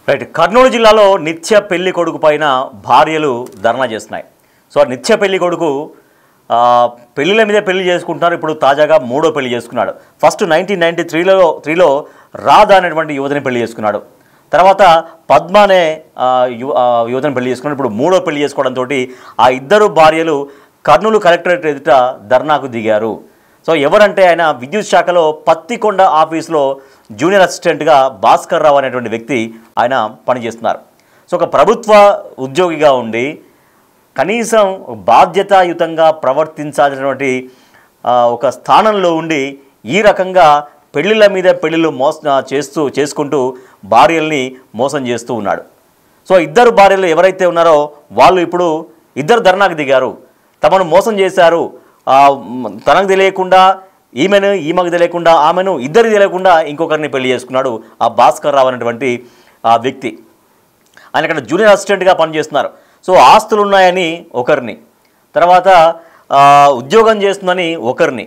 Right. Kurnool జిల్లాలో నిత్య పెళ్లి కొడుకు పైన భార్యలు ధర్నా చేస్తున్నాయి. సో ఆ నిత్య పెళ్లి కొడుకు పెళ్లిల మీద పెళ్లి చేసుకుంటున్నారు. ఇప్పుడు తాజాగా మూడో పెళ్లి చేసుకున్నాడు. ఫస్ట్ 1993లో రాధ అనేటువంటి యువతిని పెళ్లి చేసుకున్నాడు. తర్వాత పద్మ అనే యువతిని పెళ్లి చేసుకున్నాడు. ఇప్పుడు మూడో పెళ్లి చేసుకోవడంతో ఆ ఇద్దరు భార్యలు కర్నూలు కలెక్టరేట్ ఎదుట ధర్నాకు దిగారు. సో ఎవరంటే ఆయన విద్యుత్ శాఖలో పత్తికొండ ఆఫీస్లో జూనియర్ అసిస్టెంట్గా భాస్కర్ రావు అనేటువంటి వ్యక్తి ఆయన పనిచేస్తున్నారు. సో ఒక ప్రభుత్వ ఉద్యోగిగా ఉండి కనీసం బాధ్యతాయుతంగా ప్రవర్తించాల్సినటువంటి ఒక స్థానంలో ఉండి ఈ రకంగా పెళ్లిళ్ళ మీద పెళ్లిళ్ళు చేసుకుంటూ భార్యల్ని మోసం చేస్తూ ఉన్నాడు. సో ఇద్దరు భార్యలు ఎవరైతే ఉన్నారో వాళ్ళు ఇప్పుడు ఇద్దరు ధర్నాకు దిగారు. తమను మోసం చేశారు, తనకు తెలియకుండా ఈమెకు తెలియకుండా ఆమెను ఇద్దరికి తెలియకుండా ఇంకొకరిని పెళ్లి చేసుకున్నాడు ఆ భాస్కర్ రావు అనేటువంటి ఆ వ్యక్తి. ఆయన అక్కడ జూనియర్ అసిస్టెంట్గా పనిచేస్తున్నారు. సో ఆస్తులు ఉన్నాయని ఒకరిని, తర్వాత ఉద్యోగం చేస్తుందని ఒకరిని,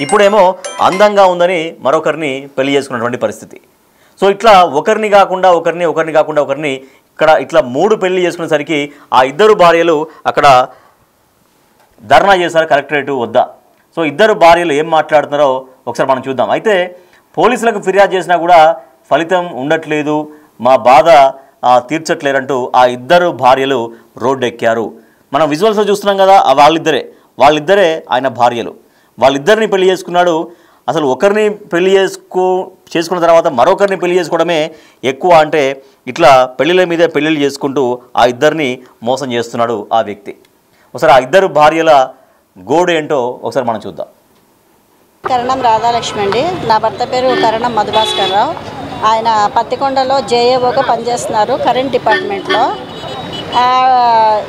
ఇప్పుడేమో అందంగా ఉందని మరొకరిని పెళ్లి చేసుకున్నటువంటి పరిస్థితి. సో ఇట్లా ఒకరిని కాకుండా ఒకరిని ఇక్కడ ఇట్లా మూడు పెళ్లి చేసుకునేసరికి ఆ ఇద్దరు భార్యలు అక్కడ ధర్నా చేశారు కలెక్టరేట్ వద్ద. సో ఇద్దరు భార్యలు ఏం మాట్లాడుతున్నారో ఒకసారి మనం చూద్దాం. అయితే పోలీసులకు ఫిర్యాదు చేసినా కూడా ఫలితం ఉండట్లేదు, మా బాధ తీర్చట్లేరంటూ ఆ ఇద్దరు భార్యలు రోడ్డు ఎక్కారు. మనం విజువల్స్లో చూస్తున్నాం కదా, వాళ్ళిద్దరే ఆయన భార్యలు. వాళ్ళిద్దరిని పెళ్లి చేసుకున్నాడు. అసలు ఒకరిని పెళ్లి చేసుకున్న తర్వాత మరొకరిని పెళ్లి చేసుకోవడమే ఎక్కువ. అంటే ఇట్లా పెళ్లిళ్ళ మీద పెళ్లిళ్ళు చేసుకుంటూ ఆ ఇద్దరిని మోసం చేస్తున్నాడు ఆ వ్యక్తి. ఒకసారి ఆ ఇద్దరు భార్యల గోడు ఏంటో ఒకసారి మనం చూద్దాం. కరణం రాధాలక్ష్మి అండి. నా భర్త పేరు కరణం మధుభాస్కర్ రావు. ఆయన పత్తికొండలో జేఏఓగా పనిచేస్తున్నారు కరెంట్ డిపార్ట్మెంట్లో.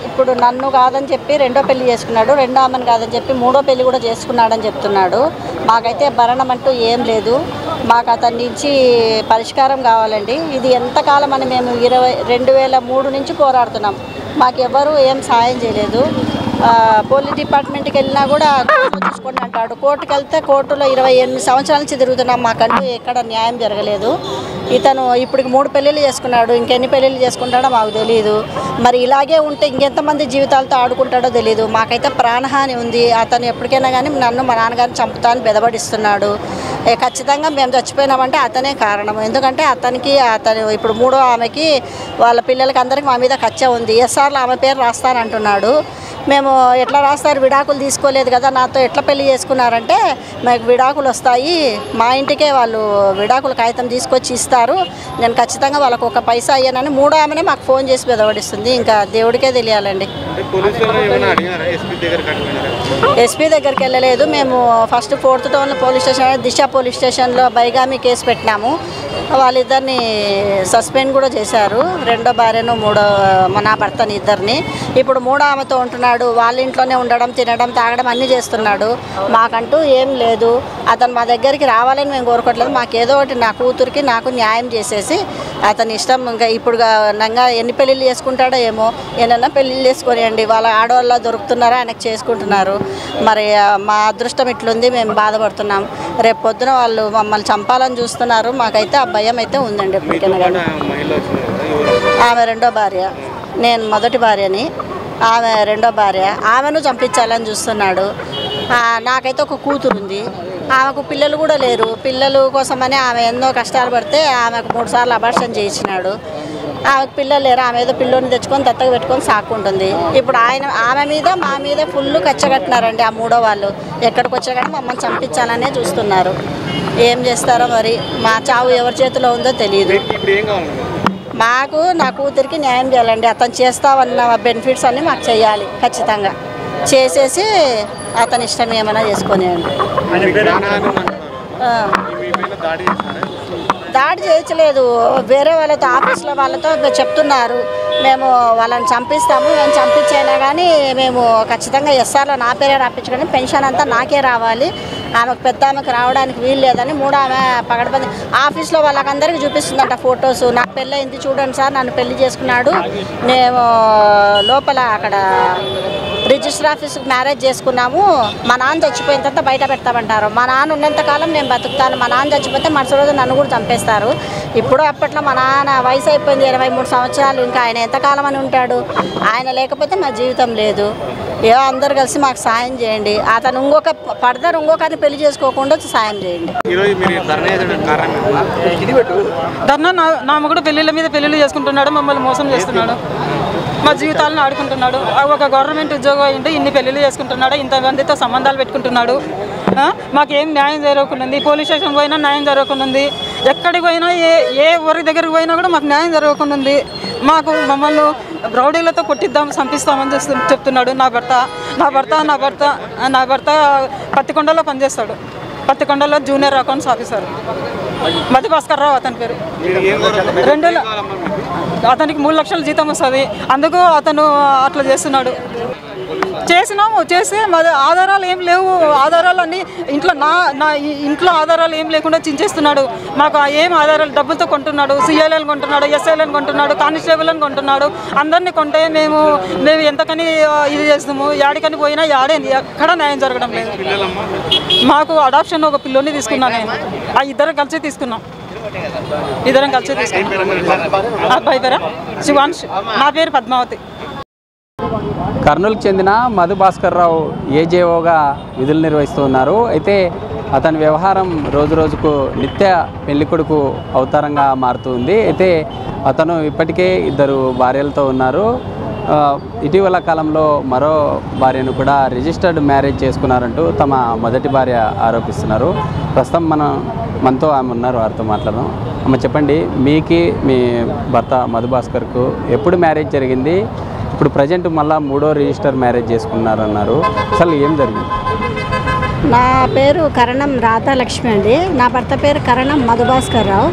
ఇప్పుడు నన్ను కాదని చెప్పి రెండో పెళ్లి చేసుకున్నాడు, రెండో ఆమెను కాదని చెప్పి మూడో పెళ్లి కూడా చేసుకున్నాడని చెప్తున్నాడు. మాకైతే భరణం అంటూ ఏం లేదు. మాకు అతని నుంచి పరిష్కారం కావాలండి. ఇది ఎంతకాలం అని మేము 2003 నుంచి పోరాడుతున్నాం. మాకెవ్వరూ ఏం సాయం చేయలేదు. పోలీస్ డిపార్ట్మెంట్కి వెళ్ళినా కూడా చూసుకోండి అంటాడు. కోర్టుకు వెళ్తే కోర్టులో 28 సంవత్సరాల నుంచి తిరుగుతున్నాం. మాకంటూ ఎక్కడ న్యాయం జరగలేదు. ఇతను ఇప్పటికి 3 పెళ్ళిళ్ళు చేసుకున్నాడు. ఇంకెన్ని పెళ్ళిళ్ళు చేసుకుంటాడో మాకు తెలియదు. మరి ఇలాగే ఉంటే ఇంకెంతమంది జీవితాలతో ఆడుకుంటాడో తెలియదు. మాకైతే ప్రాణహాని ఉంది. అతను ఎప్పటికైనా కానీ నన్ను మా నాన్నగారిని చంపుతానని బెదబడిస్తున్నాడు. ఖచ్చితంగా మేము చచ్చిపోయినామంటే అతనే కారణం. ఎందుకంటే అతను ఇప్పుడు మూడో ఆమెకి వాళ్ళ పిల్లలకి అందరికీ మా మీద కచ్చ ఉంది. ఎస్ఆర్లో ఆమె పేరు రాస్తానంటున్నాడు. మేము ఎట్లా రాస్తారు, విడాకులు తీసుకోలేదు కదా, నాతో ఎట్లా పెళ్లి చేసుకున్నారంటే మాకు విడాకులు వస్తాయి, మా ఇంటికే వాళ్ళు విడాకుల కాగితం తీసుకొచ్చి ఇస్తారు, నేను ఖచ్చితంగా వాళ్ళకు ఒక పైసా అయ్యానని మూడో ఆమెనే మాకు ఫోన్ చేసి బెదవడిస్తుంది. ఇంకా దేవుడికే తెలియాలండి. ఎస్పీ దగ్గరికి వెళ్ళలేదు. మేము first 4th town police station, Disha police స్టేషన్లో బైగామి కేసు పెట్టినాము. వాళ్ళిద్దరిని సస్పెండ్ కూడా చేశారు, రెండో భార్యను నా భర్తని ఇద్దరిని. ఇప్పుడు మూడో ఆమెతో ఉంటున్నాడు. వాళ్ళ ఇంట్లోనే ఉండడం, తినడం, తాగడం అన్నీ చేస్తున్నాడు. మాకంటూ ఏం లేదు. అతను మా దగ్గరికి రావాలని మేము కోరుకోవట్లేదు. మాకేదో ఒకటి నా కూతురికి నాకు న్యాయం చేసేసి అతని ఇష్టం. ఇంకా ఇప్పుడు నంగా ఎన్ని పెళ్ళిళ్ళు చేసుకుంటాడో ఏమో, ఏమన్నా పెళ్ళిళ్ళు చేసుకొనియండి. వాళ్ళ ఆడవాళ్ళ దొరుకుతున్నారా ఆయనకు చేసుకుంటున్నారు. మరి మా అదృష్టం ఇట్లుంది, మేము బాధపడుతున్నాం. రేపు పొద్దున వాళ్ళు మమ్మల్ని చంపాలని చూస్తున్నారు. మాకైతే ఆ భయం అయితే ఉందండి. ఎప్పటికైనా కానీ ఆమె రెండో భార్య, నేను మొదటి భార్యని, ఆమె రెండో భార్య. ఆమెను చంపించాలని చూస్తున్నాడు. నాకైతే ఒక కూతురు ఉంది, ఆమెకు పిల్లలు కూడా లేరు. పిల్లలు కోసమని ఆమె ఎన్నో కష్టాలు పడితే ఆమెకు 3 సార్లు అబార్షన్ చేయించినాడు. ఆమెకు పిల్లలు లేరు. ఆమె ఏదో పిల్లోని తెచ్చుకొని దత్తగా పెట్టుకొని సాక్కుంటుంది. ఇప్పుడు ఆమె మీద మా మీద ఫుల్ కచ్చగట్టినారండి ఆ మూడో వాళ్ళు. ఎక్కడికి వచ్చా కానీ మమ్మల్ని చంపించాలనే చూస్తున్నారు. ఏం చేస్తారో మరి, మా చావు ఎవరి చేతిలో ఉందో తెలియదు. మాకు నా కూతురికి న్యాయం చేయాలండి. అతను చేస్తామన్న బెనిఫిట్స్ అన్నీ మాకు చేయాలి. ఖచ్చితంగా చేసేసి అతని ఇష్టం ఏమైనా చేసుకునేయండి. దాడి చేయట్లేదు, వేరే వాళ్ళతో ఆఫీస్లో వాళ్ళతో చెప్తున్నారు, మేము వాళ్ళని చంపిస్తాము, మేము చంపించైనా కానీ మేము ఖచ్చితంగా ఎస్ఆర్లో నా పేరే రాపించుకొని పెన్షన్ అంతా నాకే రావాలి, ఆమెకు పెద్ద ఆమెకు రావడానికి వీలు లేదని మూడో ఆమె పగడబంది ఆఫీస్లో వాళ్ళకందరికీ చూపిస్తుందంట ఫొటోస్. నాకు పెళ్ళి అయింది చూడండి సార్, నన్ను పెళ్లి చేసుకున్నాడు, నేను లోపల అక్కడ రిజిస్టర్ ఆఫీస్కి మ్యారేజ్ చేసుకున్నాము, మా నాన్న చచ్చిపోయిన తర్వాత బయట పెడతామంటారు. మా నాన్న ఉన్నంతకాలం నేను బతుకుతాను, మా నాన్న చచ్చిపోతే మరుసటి రోజు నన్ను కూడా చంపేస్తారు. ఇప్పుడు అప్పట్లో మా నాన్న వయసు అయిపోయింది 23 సంవత్సరాలు, ఇంకా ఆయన ఎంతకాలం అని ఉంటాడు? ఆయన లేకపోతే మా జీవితం లేదు. ఏదో అందరు కలిసి మాకు సాయం చేయండి. అతను ఇంకొకరిని పెళ్లి చేసుకోకుండా సాయం చేయండి. ధర్నా నా మొగుడు పెళ్ళిళ్ళ మీద పెళ్ళిళ్ళు చేసుకుంటున్నాడు, మమ్మల్ని మోసం చేస్తున్నాడు, మా జీవితాలను ఆడుకుంటున్నాడు. ఒక గవర్నమెంట్ ఉద్యోగం అయింది, ఇన్ని పెళ్ళిళ్ళు చేసుకుంటున్నాడు, ఇంతమందితో సంబంధాలు పెట్టుకుంటున్నాడు. మాకేం న్యాయం జరగకుండా, పోలీస్ స్టేషన్ పోయినా న్యాయం జరగకుండా, ఎక్కడికి పోయినా ఏ ఊరి దగ్గరికి పోయినా కూడా మాకు న్యాయం జరగకుండా, మమ్మల్ని రౌడీలతో కొట్టిద్దాం చంపిస్తామని చెప్తున్నాడు. నా భర్త పత్తికొండలో పనిచేస్తాడు, పత్తికొండలో junior accounts officer Madhu Bhaskar Rao అతని పేరు. అతనికి 3 లక్షల జీతం వస్తుంది, అందుకు అతను అట్లా చేస్తున్నాడు. చేస్తే మాది ఆధారాలు ఏం లేవు, ఆధారాలన్నీ ఇంట్లో ఆధారాలు ఏం లేకుండా చించేస్తున్నాడు. మాకు ఏం ఆధారాలు డబ్బులతో కొంటున్నాడు, సిఐలను కొంటున్నాడు, ఎస్ఐలను కొంటున్నాడు, కానిస్టేబుల్ని కొంటున్నాడు. అందరినీ కొంటే మేము ఎంతకని ఇది చేస్తాము, యాడికని పోయినా ఎక్కడ న్యాయం జరగడం లేదు. మాకు అడాప్షన్ ఒక పిల్లోని తీసుకున్నాను నేను, ఇద్దరం కలిసి తీసుకున్నాం. అబ్బాయి పేరా శివాంశ్, నా పేరు పద్మావతి. కర్నూలుకు చెందిన మధు భాస్కర్ రావు ఏజేఓగా విధులు నిర్వహిస్తూ ఉన్నారు. అయితే అతని వ్యవహారం రోజు రోజుకు నిత్య పెళ్ళికొడుకు అవతారంగా మారుతుంది. అయితే అతను ఇప్పటికే 2 భార్యలతో ఉన్నారు. ఇటీవల కాలంలో మరో భార్యను కూడా రిజిస్టర్డ్ మ్యారేజ్ చేసుకున్నారంటూ తమ మొదటి భార్య ఆరోపిస్తున్నారు. ప్రస్తుతం మనతో ఆమె ఉన్నారు, వారితో మాట్లాడదాం. అమ్మ చెప్పండి, మీకి మీ భర్త మధు భాస్కర్కు ఎప్పుడు మ్యారేజ్ జరిగింది? ఇప్పుడు ప్రజెంట్ మళ్ళీ 3వ రిజిస్టర్ మ్యారేజ్ చేసుకున్నారన్నారు. అసలు ఏం జరిగింది? నా పేరు కరణం రాధాలక్ష్మి అండి. నా భర్త పేరు కరణం మధుభాస్కర్ రావు.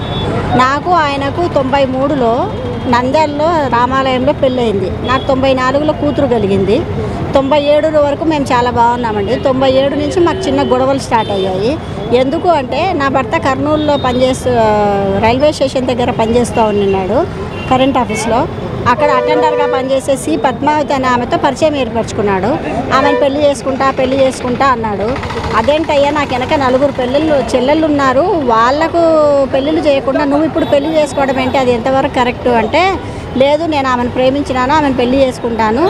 నాకు ఆయనకు 93లో నంద్యాలలో రామాలయంలో పెళ్ళయింది. నాకు 94లో కూతురు కలిగింది. 97 వరకు మేము చాలా బాగున్నామండి. 97 నుంచి మాకు చిన్న గొడవలు స్టార్ట్ అయ్యాయి. ఎందుకు అంటే నా భర్త కర్నూలులో రైల్వే స్టేషన్ దగ్గర పనిచేస్తూ ఉన్నాడు, కరెంట్ ఆఫీస్లో. అక్కడ అటెండర్గా పనిచేసేసి పద్మావతి అనే ఆమెతో పరిచయం ఏర్పరచుకున్నాడు. ఆమెను పెళ్లి చేసుకుంటా అన్నాడు. అదేంటయ్యా, నాకు వెనక 4 చెల్లెళ్ళు ఉన్నారు, వాళ్లకు పెళ్ళిళ్ళు చేయకుండా నువ్వు ఇప్పుడు పెళ్లి చేసుకోవడం ఏంటి, అది ఎంతవరకు కరెక్ట్ అంటే, లేదు నేను ఆమెను ప్రేమించినాను, ఆమెను పెళ్లి చేసుకుంటాను,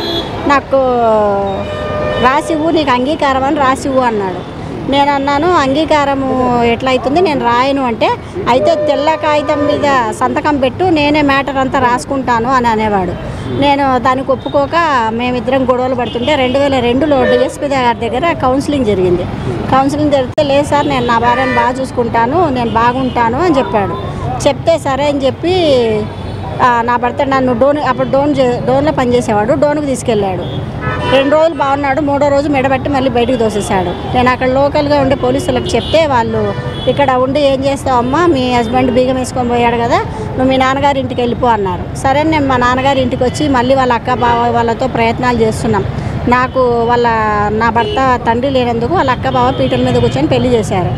నాకు రాసివ్వు, నీకు అంగీకారం అని రాసివ్వు అన్నాడు. నేను అన్నాను, అంగీకారము ఎట్లయితుంది, నేను రాయను అంటే, అయితే తెల్ల కాగితం మీద సంతకం పెట్టు, నేనే మ్యాటర్ అంతా రాసుకుంటాను అని అనేవాడు. నేను దానికి ఒప్పుకోక మేమిద్దరం గొడవలు పడుతుంటే 2002లో డిఎస్పీ గారి దగ్గర కౌన్సిలింగ్ జరిగింది. కౌన్సిలింగ్ జరిగితే, లేదు సార్ నేను నా భార్యను బాగా చూసుకుంటాను, నేను బాగుంటాను అని చెప్పాడు. చెప్తే సరే అని చెప్పి నా భర్త నన్ను అప్పుడు డోన్లో పనిచేసేవాడు, డోన్కి తీసుకెళ్ళాడు. 2 రోజులు బాగున్నాడు, 3వ రోజు మెడబట్టి మళ్ళీ బయటికి దోసేశాడు. నేను అక్కడ లోకల్గా ఉండే పోలీసులకు చెప్తే, వాళ్ళు ఇక్కడ ఉండి ఏం చేస్తావమ్మా, మీ హస్బెండ్ బీగం వేసుకొని పోయాడు కదా, నువ్వు మీ నాన్నగారి ఇంటికి వెళ్ళిపో అన్నారు. సరే నేను మా నాన్నగారి ఇంటికి వచ్చి మళ్ళీ వాళ్ళ అక్క బావ వాళ్ళతో ప్రయత్నాలు చేస్తున్నాం. నాకు నా భర్త తండ్రి లేనందుకు వాళ్ళ అక్క బావ పీటల మీద కూర్చొని పెళ్లి చేశారు.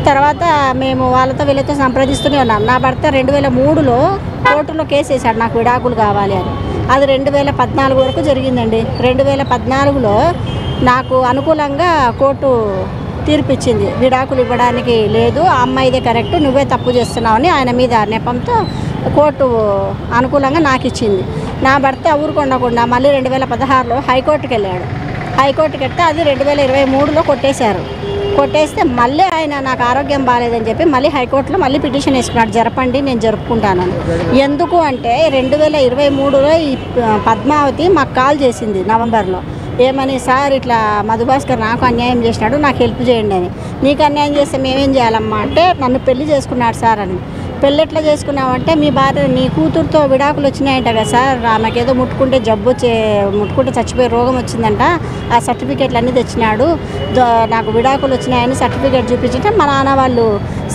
తర్వాత మేము వీళ్ళతో సంప్రదిస్తూనే ఉన్నాం. నా భర్త 2003లో కోర్టులో కేసు వేశాడు, నాకు విడాకులు కావాలి అని. అది 2014 వరకు జరిగిందండి. 2014లో నాకు అనుకూలంగా కోర్టు తీర్పిచ్చింది, విడాకులు ఇవ్వడానికి లేదు, ఆ అమ్మాయిదే కరెక్ట్, నువ్వే తప్పు చేస్తున్నావని ఆయన మీద నెపంతో కోర్టు అనుకూలంగా నాకు ఇచ్చింది. నా భర్త ఊరుకొండకుండా మళ్ళీ 2016లో హైకోర్టుకి వెళ్ళాడు. హైకోర్టుకి వెళ్తే అది 2023లో కొట్టేస్తే మళ్ళీ ఆయన నాకు ఆరోగ్యం బాగాలేదని చెప్పి మళ్ళీ హైకోర్టులో మళ్ళీ పిటిషన్ వేసుకున్నాడు, జరపండి నేను జరుపుకుంటానని. ఎందుకు అంటే 2023లో ఈ పద్మావతి మాకు కాల్ చేసింది నవంబర్లో. ఏమని, సార్ ఇట్లా మధుభాస్కర్ నాకు అన్యాయం చేసినాడు, నాకు హెల్ప్ చేయండి అని. నీకు అన్యాయం చేస్తే మేమేం చేయాలమ్మా అంటే, నన్ను పెళ్లి చేసుకున్నాడు సార్ అని. పెళ్ళి ఎట్లా చేసుకున్నామంటే, మీ భార్య నీ కూతురుతో విడాకులు వచ్చినాయంట కదా సార్, ఆమెకేదో ముట్టుకుంటే చచ్చిపోయే రోగం వచ్చిందంట, ఆ సర్టిఫికేట్లు అన్నీ తెచ్చినాడు, నాకు విడాకులు వచ్చినాయని సర్టిఫికేట్ చూపించుంటే మా నాన్న వాళ్ళు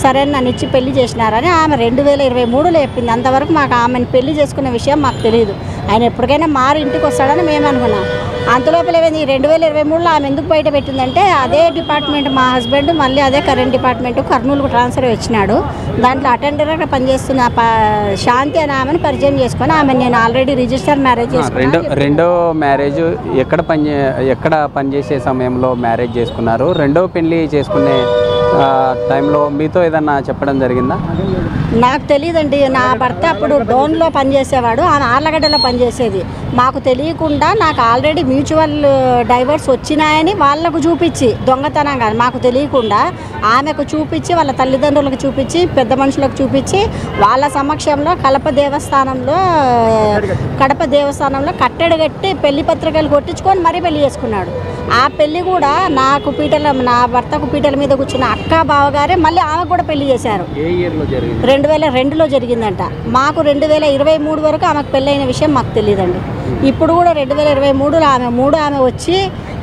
సరే నన్ను ఇచ్చి పెళ్లి చేసినారని ఆమె 2023లో చెప్పింది. అంతవరకు మాకు ఆమెను పెళ్లి చేసుకునే విషయం మాకు తెలియదు. ఆయన ఎప్పటికైనా మారి ఇంటికి వస్తాడని మేము అనుకున్నాం. అంతలోపల 2023లో ఆమె ఎందుకు బయట పెట్టిందంటే అదే డిపార్ట్మెంట్ మా హస్బెండ్ మళ్ళీ అదే కరెంట్ డిపార్ట్మెంట్ కర్నూలుకు ట్రాన్స్ఫర్ వచ్చినాడు. దాంట్లో అటెండర్గా పనిచేస్తున్న శాంతి అని ఆమెను పరిచయం చేసుకొని ఆమె నేను ఆల్రెడీ రిజిస్టర్ మ్యారేజ్ చేసుకున్నాను. రెండో మ్యారేజ్ ఎక్కడ పనిచేసే సమయంలో మ్యారేజ్ చేసుకున్నారు? రెండో పెళ్లి చేసుకునే టైంలో మీతో ఏదన్నా చెప్పడం జరిగిందా? నాకు తెలియదండి. నా భర్త అప్పుడు డోన్లో పనిచేసేవాడు, ఆమె ఆర్లగడ్డలో పనిచేసేది. మాకు తెలియకుండా నాకు ఆల్రెడీ మ్యూచువల్ డైవర్స్ వచ్చినాయని వాళ్ళకు చూపించి దొంగతనంగా మాకు తెలియకుండా ఆమెకు చూపించి వాళ్ళ తల్లిదండ్రులకు చూపించి పెద్ద మనుషులకు చూపించి వాళ్ళ సమక్షంలో కడప దేవస్థానంలో కట్టడి కట్టి పెళ్లి పత్రికలు కొట్టించుకొని మరీ పెళ్లి చేసుకున్నాడు. ఆ పెళ్లి కూడా నా భర్తకు పీటల మీద కూర్చున్న అక్క బావగారే మళ్ళీ ఆమెకు కూడా పెళ్లి చేశారు. 2002లో జరిగిందంట. మాకు 2023 వరకు ఆమెకు పెళ్ళైన విషయం మాకు తెలియదండి. ఇప్పుడు కూడా 2023లో ఆమె వచ్చి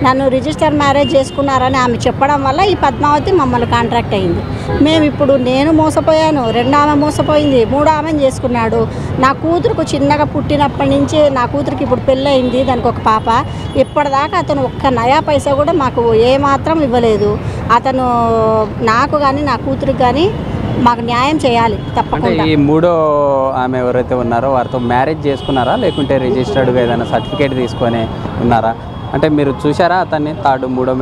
నన్ను రిజిస్టర్ మ్యారేజ్ చేసుకున్నారని ఆమె చెప్పడం వల్ల ఈ పద్మావతి మమ్మల్ని కాంట్రాక్ట్ అయింది. మేము ఇప్పుడు నేను మోసపోయాను, 2 ఆమె మోసపోయింది, 3 ఆమెను చేసుకున్నాడు. నా కూతురుకు చిన్నగా పుట్టినప్పటి నుంచి నా కూతురికి ఇప్పుడు పెళ్ళయింది, దానికి ఒక పాప. ఇప్పటిదాకా అతను ఒక్క నయా పైసా కూడా మాకు ఏమాత్రం ఇవ్వలేదు. అతను నాకు కానీ నా కూతురికి కానీ మాకు న్యాయం చేయాలి తప్పకుండా. ఈ 3వ ఆమె ఎవరైతే ఉన్నారో వారితో మ్యారేజ్ చేసుకున్నారా లేకుంటే రిజిస్టర్డ్గా ఏదైనా సర్టిఫికేట్ తీసుకొని ఉన్నారా? అంటే మీరు చూసారా అతన్ని 3వ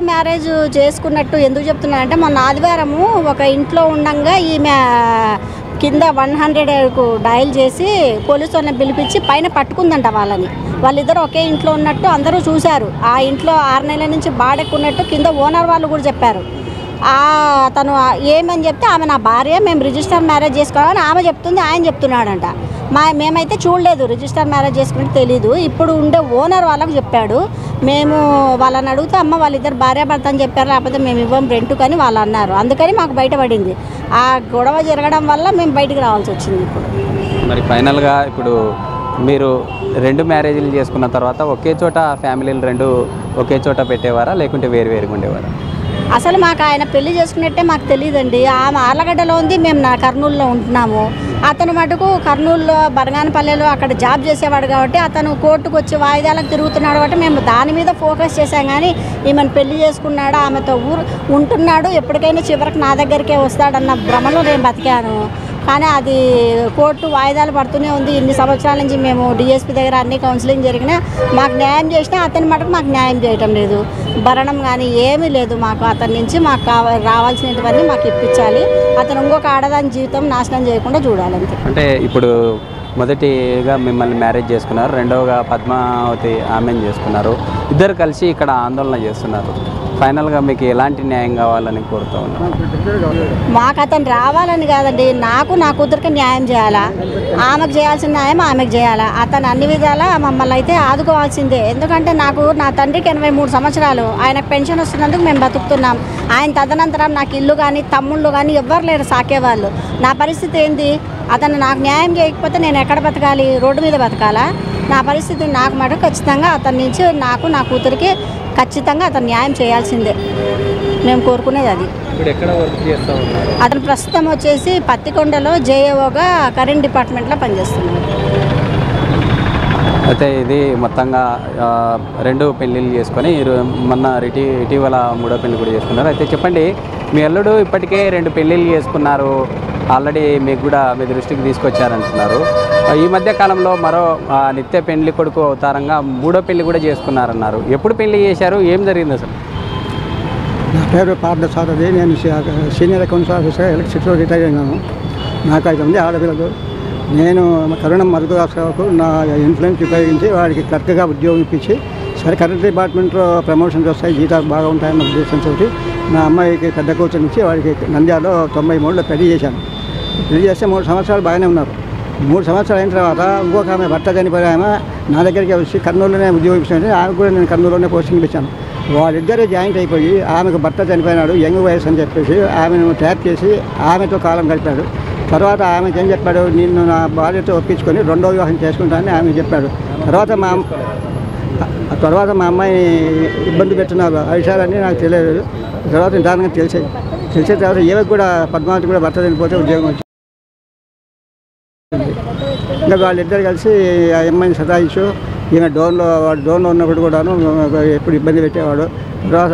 మ్యారేజ్ చేసుకున్నట్టు ఎందుకు చెప్తున్నానంటే మొన్న ఆదివారము ఒక ఇంట్లో ఉండగా ఈమె కింద 100కు డయల్ చేసి పోలీసు వాళ్ళని పిలిపించి పైన పట్టుకుందంట వాళ్ళని. వాళ్ళిద్దరు ఒకే ఇంట్లో ఉన్నట్టు అందరూ చూశారు. ఆ ఇంట్లో 6 నెలల నుంచి బాడెక్కున్నట్టు కింద ఓనర్ వాళ్ళు కూడా చెప్పారు. తను ఏమని చెప్తే ఆమె నా భార్య, మేము రిజిస్టర్ మ్యారేజ్ చేసుకోవాలని ఆమె చెప్తుంది, ఆయన చెప్తున్నాడంట. మేమైతే చూడలేదు, రిజిస్టర్ మ్యారేజ్ చేసుకుంటే తెలీదు. ఇప్పుడు ఉండే ఓనర్ వాళ్ళకు చెప్పాడు. మేము వాళ్ళని అడిగితే అమ్మ వాళ్ళిద్దరు భార్యాభర్త అని చెప్పారు, లేకపోతే మేము ఇవ్వం రెంట్ అని వాళ్ళు అన్నారు. అందుకని మాకు బయటపడింది. ఆ గొడవ జరగడం వల్ల మేము బయటికి రావాల్సి వచ్చింది. ఇప్పుడు మరి ఫైనల్గా ఇప్పుడు మీరు 2 మ్యారేజ్లు చేసుకున్న తర్వాత ఒకే చోట ఫ్యామిలీలు 2 ఒకే చోట పెట్టేవారా లేకుంటే వేరువేరుగా ఉండేవారా? అసలు మాకు ఆయన పెళ్లి చేసుకున్నట్టే మాకు తెలియదండి. ఆమె ఆర్లగడ్డలో ఉంది, మేము నా కర్నూలులో ఉంటున్నాము. అతను మటుకు కర్నూలులో బనగానపల్లెలో అక్కడ జాబ్ చేసేవాడు కాబట్టి అతను కోర్టుకు వచ్చి వాయిదాలకు తిరుగుతున్నాడు కాబట్టి మేము దాని మీద ఫోకస్ చేసాం. కానీ ఈమెను పెళ్లి చేసుకున్నాడు, ఆమెతో ఉంటున్నాడు, ఎప్పటికైనా చివరికి నా దగ్గరికే వస్తాడన్న భ్రమలో నేను బతికాను. కానీ అది కోర్టు వాయిదాలు పడుతూనే ఉంది. ఇన్ని సంవత్సరాల నుంచి మేము డిఎస్పీ దగ్గర అన్ని కౌన్సిలింగ్ జరిగినా మాకు న్యాయం చేసినా అతని మటుకు మాకు న్యాయం చేయటం లేదు. భరణం కానీ ఏమీ లేదు మాకు. అతని నుంచి మాకు రావాల్సినటువన్నీ మాకు ఇప్పించాలి. అతను ఇంకొక ఆడదాని జీవితం నాశనం చేయకుండా చూడాలంతే. అంటే ఇప్పుడు మొదటిగా మిమ్మల్ని మ్యారేజ్ చేసుకున్నారు, రెండవగా పద్మావతి ఆమెను చేసుకున్నారు. ఇద్దరు కలిసి ఇక్కడ ఆందోళన చేస్తున్నారు. ఫైనల్గా మీకు ఎలాంటి న్యాయం కావాలని కోరుతూ ఉన్నాను? మాకు అతను రావాలని కాదండి, నాకు నా కూతురికి న్యాయం చేయాలా, ఆమెకు చేయాల్సిన న్యాయం ఆమెకు చేయాలా. అతను అన్ని విధాలా మమ్మల్ని అయితే ఆదుకోవాల్సిందే. ఎందుకంటే నాకు నా తండ్రికి 83 సంవత్సరాలు, ఆయనకు పెన్షన్ వస్తున్నందుకు మేము బతుకుతున్నాం. ఆయన తదనంతరం నాకు ఇల్లు కానీ తమ్ముళ్ళు కానీ ఎవ్వరు లేరు సాకేవాళ్ళు. నా పరిస్థితి ఏంది? అతను నాకు న్యాయం చేయకపోతే నేను ఎక్కడ బతకాలి? రోడ్డు మీద బతకాలా? నా పరిస్థితి నాకు మటుకు ఖచ్చితంగా అతని నుంచి నాకు నా కూతురికి ఖచ్చితంగా అతను న్యాయం చేయాల్సిందే. మేము కోరుకునేది అది. అతను ప్రస్తుతం వచ్చేసి పత్తికొండలో జేఏఓగా కరెంట్ డిపార్ట్మెంట్లో పనిచేస్తున్నాడు. అయితే ఇది మొత్తంగా 2 పెళ్ళిళ్ళు చేసుకొని మొన్న ఇటీవల 3వ పెళ్ళి కూడా చేసుకున్నారు. అయితే చెప్పండి, మీ అల్లుడు ఇప్పటికే 2 పెళ్ళిళ్ళు చేసుకున్నారు, ఆల్రెడీ మీకు కూడా మీ దృష్టికి తీసుకొచ్చారంటున్నారు. ఈ మధ్య కాలంలో మరో నిత్య పెళ్లి కొడుకు అవతారంగా 3వ పెళ్లి కూడా చేసుకున్నారన్నారు. ఎప్పుడు పెళ్లి చేశారు? ఏం జరిగింది అసలు? నా పేరు పార్థసారథి. నేను సీనియర్ అకౌంట్స్ ఆఫీసర్ ఎలక్ట్రిసిటీలో రిటైర్ అయినాను. నాకు 5 మంది ఆడపిల్లలు. నేను కరుణం మధురాశ్రావుకు నా ఇన్ఫ్లుయెన్స్ ఉపయోగించి వాడికి క్లర్క్గా ఉద్యోగం ఇప్పించి, సరే కరెంట్ డిపార్ట్మెంట్లో ప్రమోషన్స్ వస్తాయి, జీతాలు బాగా ఉంటాయన్న ఉద్దేశంతో నా అమ్మాయికి పెద్ద కూతురు నుంచి వాడికి నంద్యాలలో 93లో పెళ్లి చేశాను. పెళ్లి చేస్తే 3 సంవత్సరాలు బాగానే ఉన్నారు. 3 సంవత్సరాలు అయిన తర్వాత ఇంకొక ఆమె భర్త చనిపోయి ఆమె నా దగ్గరికి వచ్చి కర్నూలులోనే ఉద్యోగం ఇచ్చాను. ఆమె కూడా నేను కర్నూలులోనే పోస్టింగ్ ఇచ్చాను. వాళ్ళిద్దరూ జాయింట్ అయిపోయి ఆమెకు భర్త చనిపోయినాడు, యంగ్ వయసు అని చెప్పేసి ఆమెను ట్యాప్ చేసి ఆమెతో కాలం గడిపాడు. తర్వాత ఆమెకి ఏం చెప్పాడు, నిన్ను నా భార్యతో ఒప్పించుకొని 2వ వివాహం చేసుకుంటానని ఆమె చెప్పాడు. తర్వాత మా అమ్మాయిని ఇబ్బంది పెట్టున్నారు. ఆ విషయాలన్నీ నాకు తెలియదు. తర్వాత నిదానంగా తెలిసే తర్వాత ఏవకి కూడా పద్మావతి కూడా భర్త చనిపోతే ఉద్యోగం వచ్చింది. ఇంకా వాళ్ళిద్దరు కలిసి ఆ అమ్మాయిని సతాయించు ఈమె డోన్లో ఉన్నప్పుడు కూడాను ఎప్పుడు ఇబ్బంది పెట్టేవాడు. తర్వాత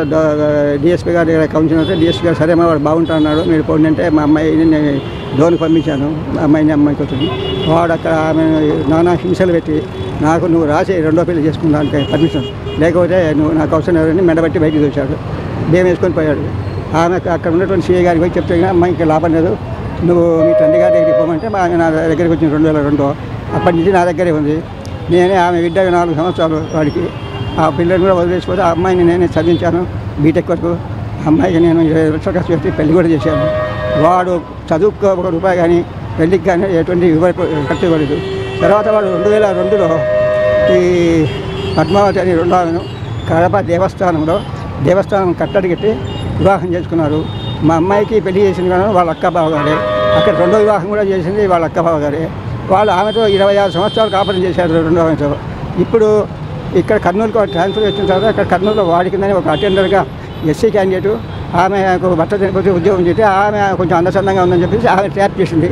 డిఎస్పీ గారి కౌన్సిల్ అయితే డిఎస్పీ గారు సరే వాడు బాగుంటున్నాడు మీరు పోండి అంటే మా అమ్మాయిని నేను డోన్కి పంపించాను. అమ్మాయికి వచ్చింది. వాడు అక్కడ ఆమె నానా హింసలు పెట్టి నాకు నువ్వు రాసి రెండో పెళ్లి చేసుకుందానికి పర్మిషన్ లేకపోతే నువ్వు నాకు అవసరం లేదని మెడబట్టి బయటికి వచ్చాడు. భయం వేసుకొని పోయాడు. ఆమె అక్కడ ఉన్నటువంటి సీఏ గారికి పోయి చెప్తే అమ్మాయికి లాభం లేదు, నువ్వు మీ తండ్రి గారి దగ్గరికి పోమంటే నా దగ్గరికి వచ్చింది 2002. అప్పటి నుంచి నా దగ్గరే ఉంది. నేనే ఆమె బిడ్డ 4 సంవత్సరాలు వాడికి ఆ పిల్లలు కూడా వదిలేసిపోతే ఆ అమ్మాయిని నేనే చదివించాను బీటెక్ వరకు. అమ్మాయికి నేను 20 లక్షలు ఖర్చు పెట్టి పెళ్లి కూడా చేశాను. వాడు చదువుకో ₹1 కానీ పెళ్లికి కానీ ఎటువంటి ఖర్చు ఇవ్వలేదు. తర్వాత వాడు 2002లో ఈ పద్మావతి అని రెండో కడప దేవస్థానం కట్టడి కట్టి వివాహం చేసుకున్నారు. మా అమ్మాయికి పెళ్లి చేసింది కానీ వాళ్ళ అక్క బావగారే. అక్కడ రెండో వివాహం కూడా చేసింది వాళ్ళ అక్క బావగారే. వాళ్ళు ఆమెతో 26 సంవత్సరాలు కాపురం చేశారు రెండో ఆమెతో. ఇప్పుడు ఇక్కడ కర్నూలుకి ట్రాన్స్ఫర్ వచ్చిన తర్వాత అక్కడ కర్నూలులో వాడి కిందని ఒక అటెండర్గా ఎస్సీ క్యాండిడేటు ఆమెకు భర్త చనిపోతే ఉద్యోగం చేసి ఆమె కొంచెం అందచందంగా ఉందని చెప్పేసి ఆమె ట్రాప్ చేసింది.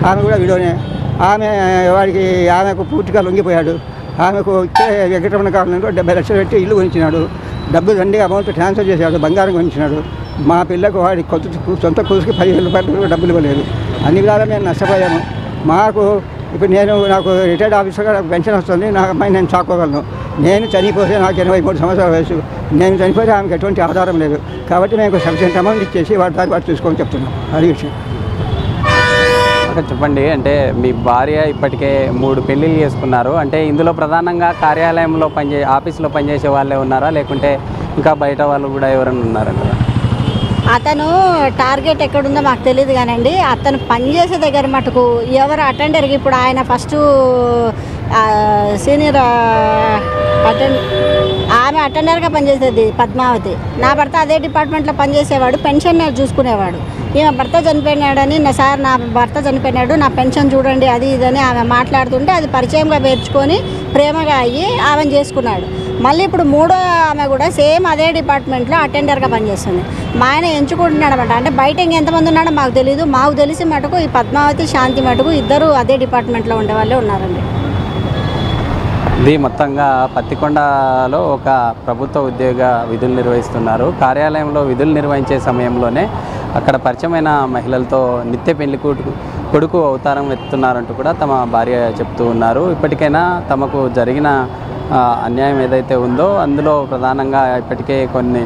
ఆమె కూడా విడోనే. ఆమెకు పూర్తిగా లొంగిపోయాడు. ఆమెకు వెంకటరమణ కాలనీలో 70 లక్షలు పెట్టి ఇల్లు కొనిచ్చినాడు. డబ్బులు దండిగా అమౌంట్ ట్రాన్స్ఫర్ చేశాడు. బంగారం కొనిచ్చినాడు. మా పిల్లకు వాడి సొంత కూసుకి 15,000 రూపాయలు డబ్బులు ఇవ్వలేదు. అన్ని విధాలా మేము నష్టపోయాము. మాకు ఇప్పుడు నాకు రిటైర్డ్ ఆఫీసర్గా నాకు పెన్షన్ వస్తుంది. నా అమ్మాయి నేను చాకోగలను. నేను చనిపోతే నాకు 83 సంవత్సరాల వయసు. నేను చనిపోతే ఆమెకు ఎటువంటి ఆధారం లేదు. కాబట్టి మేము సఫిషియెంట్ అమౌంట్ ఇచ్చేసి వాటి చూసుకొని చెప్తున్నాం. అది విషయం. చెప్పండి, అంటే మీ భార్య ఇప్పటికే 3 పెళ్ళిళ్ళు చేసుకున్నారు. అంటే ఇందులో ప్రధానంగా కార్యాలయంలో ఆఫీసులో పనిచేసే వాళ్ళే ఉన్నారా, లేకుంటే ఇంకా బయట వాళ్ళు కూడా ఎవరైనా ఉన్నారంటారా? అతను టార్గెట్ ఎక్కడుందో మాకు తెలియదు కానండి. అతను పనిచేసే దగ్గర మటుకు ఎవరు అటెండర్కి ఇప్పుడు ఆయన ఫస్ట్ సీనియర్ ఆమె అటెండర్గా పనిచేసేది పద్మావతి. నా భర్త అదే డిపార్ట్మెంట్లో పనిచేసేవాడు, పెన్షన్ చూసుకునేవాడు. ఈమె భర్త చనిపోయినాడని సార్ నా భర్త చనిపోయినాడు, నా పెన్షన్ చూడండి అది ఇదని ఆమె మాట్లాడుతుంటే అది పరిచయంగా పేర్చుకొని ప్రేమగా అయ్యి ఆమెను చేసుకున్నాడు. మళ్ళీ ఇప్పుడు 3వ ఆమె కూడా సేమ్ అదే డిపార్ట్మెంట్లో అటెండర్గా పనిచేస్తుంది. మా ఆయన ఎంచుకుంటున్నాడు అనమాట. అంటే బయట ఇంకెంతమంది ఉన్నాడో మాకు తెలియదు. మాకు తెలిసి మటుకు ఈ పద్మావతి శాంతి మటుకు ఇద్దరు అదే డిపార్ట్మెంట్లో ఉండేవాళ్ళే ఉన్నారండి. ఇది మొత్తంగా పత్తికొండలో ఒక ప్రభుత్వ ఉద్యోగ విధులు నిర్వహిస్తున్నారు. కార్యాలయంలో విధులు నిర్వహించే సమయంలోనే అక్కడ పరిచయమైన మహిళలతో నిత్య పెళ్లి కొడుకు అవతారం ఎత్తుతున్నారంటూ కూడా తమ భార్య చెప్తూ ఉన్నారు. ఇప్పటికైనా తమకు జరిగిన అన్యాయం ఏదైతే ఉందో అందులో ప్రధానంగా ఇప్పటికే కొన్ని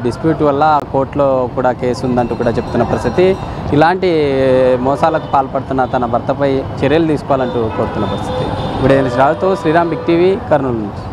డిస్ప్యూట్ వల్ల కోర్టులో కూడా కేసు ఉందంటూ కూడా చెప్తున్న పరిస్థితి. ఇలాంటి మోసాలకు పాల్పడుతున్న తన భర్తపై చర్యలు తీసుకోవాలంటూ కోరుతున్న పరిస్థితి. ఇప్పుడు రాజుతో శ్రీరామ్ బిగ్ టీవీ కర్నూలు నుంచి.